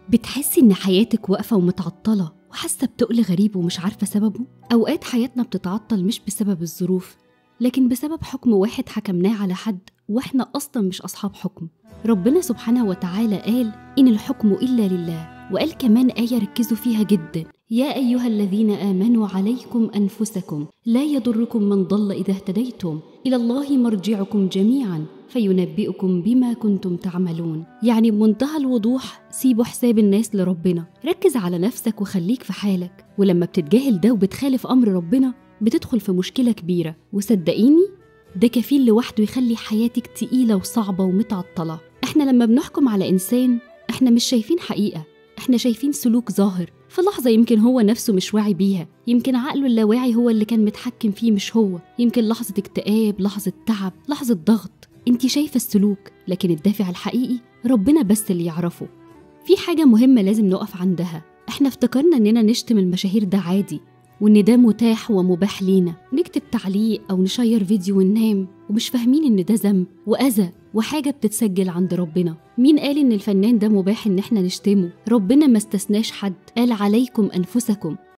بتحسي إن حياتك واقفة ومتعطلة وحاسة بتقل غريب ومش عارفة سببه؟ أوقات حياتنا بتتعطل مش بسبب الظروف، لكن بسبب حكم واحد حكمناه على حد وإحنا أصلا مش أصحاب حكم. ربنا سبحانه وتعالى قال إن الحكم إلا لله، وقال كمان آية ركزوا فيها جدا: يا أيها الذين آمنوا عليكم أنفسكم لا يضركم من ضل إذا اهتديتم إلى الله مرجعكم جميعا فينبئكم بما كنتم تعملون. يعني بمنتهى الوضوح سيبوا حساب الناس لربنا، ركز على نفسك وخليك في حالك. ولما بتتجاهل ده وبتخالف أمر ربنا بتدخل في مشكلة كبيرة، وصدقيني ده كفيل لوحده يخلي حياتك تقيلة وصعبة ومتعطلة. احنا لما بنحكم على إنسان احنا مش شايفين حقيقة، احنا شايفين سلوك ظاهر في لحظة يمكن هو نفسه مش واعي بيها، يمكن عقله اللاواعي هو اللي كان متحكم فيه مش هو، يمكن لحظة اكتئاب، لحظة تعب، لحظة ضغط. انتي شايفة السلوك لكن الدافع الحقيقي ربنا بس اللي يعرفه. في حاجة مهمة لازم نقف عندها، احنا افتكرنا اننا نشتم المشاهير ده عادي وان ده متاح ومباح لينا، نكتب تعليق او نشير فيديو وننام، ومش فاهمين ان ده ذنب واذى وحاجة بتتسجل عند ربنا. مين قال ان الفنان ده مباح ان احنا نشتمه؟ ربنا ما استثناش حد، قال عليكم انفسكم.